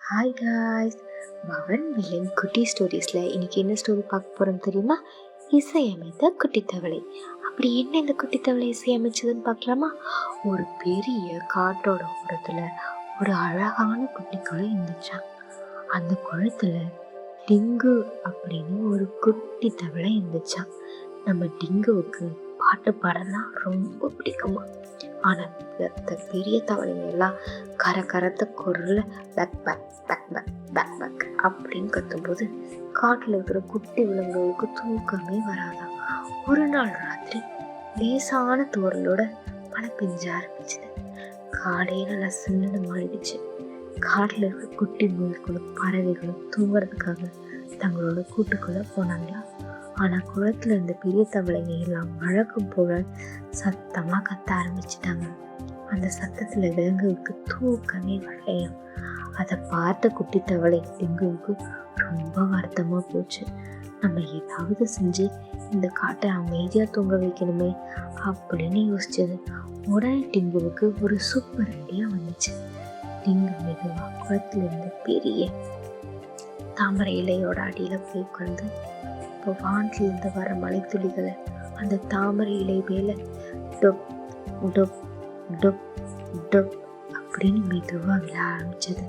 Hi guys, Pawan villain குட்டி ஸ்டோரிஸில் இன்னைக்கு என்ன ஸ்டோரி பார்க்க போகிறோம் தெரியுமா? இசையமைத்த குட்டித்தவளை. அப்படி என்ன இந்த குட்டித்தவளை இசையமைச்சதுன்னு பார்க்கலாமா? ஒரு பெரிய காட்டோட ஓரத்தில் ஒரு அழகான குட்டி குளம் இருந்துச்சான். அந்த குளத்துல டிங்கு அப்படின்னு ஒரு குட்டி தவளை இருந்துச்சான். நம்ம டிங்குவுக்கு பாட்டு பாடலாம் ரொம்ப பிடிக்குமா. ஆனால் பெரிய தவளைங்க எல்லாம் கரத்த குரல்ல பேக் பேக் பேக் பேக் பேக் பேக் அப்படின்னு கத்தும்போது காட்டில் இருக்கிற குட்டி விலங்குகளுக்கு தூக்கமே வராதான். ஒரு நாள் ராத்திரி லேசான தூரலோட மழை பெஞ்ச ஆரம்பிச்சுது. காடே நல்லா சின்ன மாறிடுச்சு. காட்டில் இருக்க குட்டி முயல்களும் பறவைகளும் தூங்குறதுக்காக தங்களோட கூட்டுக்குள்ள போனாங்களா. ஆனா குளத்துல இருந்த பெரிய தவளைங்க எல்லாம் வழக்கம் போல சத்தமா கத்த ஆரம்பிச்சிட்டாங்க. அந்த சத்தத்துல விலங்குக்கு தூக்கமே வரலையாம். அதை பார்த்த குட்டி தவளை டிங்குவுக்கு ரொம்ப வருத்தமா போச்சு. நம்ம ஏதாவது செஞ்சு இந்த காட்டை அமைதியா தூங்க வைக்கணுமே அப்படின்னு யோசிச்சது. உடனே டிங்குவுக்கு ஒரு சூப்பர் ஐடியா வந்துச்சு. டிங்கு மெதுவா குளத்துல இருந்த பெரிய தாமரை இலையோட அடியில போய் உட்கார்ந்து இப்போ வானிலிருந்து வர மலை துளிகளை அந்த தாமரை இலை மேல டொப் டொப் டொப் டொப் அப்படின்னு மெதுவாக விழ ஆரம்பிச்சது.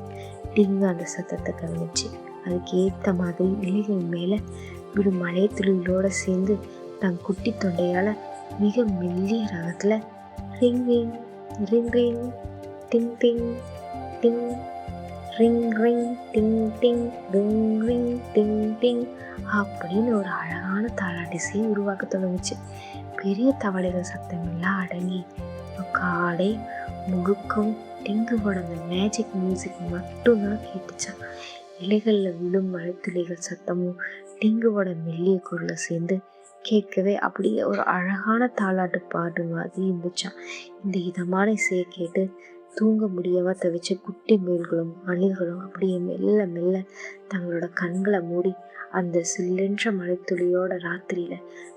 டிங்கு அந்த சத்தத்தை கவனிச்சு அதுக்கு ஏற்ற மாதிரி இலைகள் மேல விடும் மலை துளிகளோட சேர்ந்து தன் குட்டி தொண்டையால மிக மெல்லிய ரகத்துல ring ring ring ring ding ding ding ring ring ding ding ring ring ding ding அப்படின்னு ஒரு அழகான தாளாட்டிசையை உருவாக்க தொடங்குச்சு. பெரிய தவளைகள் சத்தம் எல்லாம் அடங்கி காடை முழுக்கும் டிங்குவோட அந்த மேஜிக் மியூசிக் மட்டும்தான் கேட்டுச்சான். இலைகள்ல விழும் மழைத்துளிகள் சத்தமும் டிங்குவோட மெல்லிய குரலை சேர்ந்து கேட்கவே அப்படியே ஒரு அழகான தாளாட்டு பாட்டு மாதிரி இருந்துச்சான். இந்த இதமான இசையை கேட்டு தூங்க முடியாம தவிச்ச குட்டி முயல்களும் அணில்களும் அப்படியே மெல்ல மெல்ல தங்களோட கண்களை மூடி அந்த சில்லென்ற மழைத்துளியோட ராத்திரியில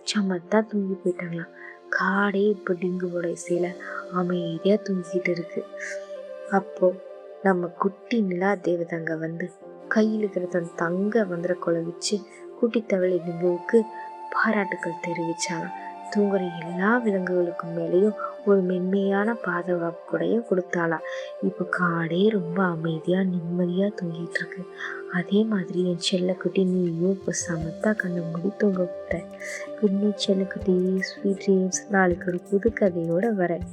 சமத்தா தூங்கி போயிட்டாங்களாம். காடே இப்போ டிங்குவோட இசையில அமைதியா தூங்கிக்கிட்டு இருக்கு. அப்போ நம்ம குட்டி நிலா தேவதங்க வந்து கையில் இருக்கிற தன் தங்க வந்துட கொலை வச்சு குட்டி தவளை டிங்குவுக்கு பாராட்டுக்கள் தெரிவிச்சாங்க. தூங்குற எல்லா விலங்குகளுக்கும் மேலேயும் ஒரு மென்மையான பாதுகாப்பு கூடையும் கொடுத்தாளாம். இப்போ காடே ரொம்ப அமைதியா நிம்மதியா தூங்கிட்டு இருக்கு. அதே மாதிரி என் செல்லக்குட்டி நீயும் இப்போ சமத்தா கண்ணை மூடி தூங்க விட்ட. குட் நைட் செல்லக்குட்டி, ஸ்வீட் ட்ரீம்ஸ். நாளைக்கு ஒரு புது கதையோட வரேன்.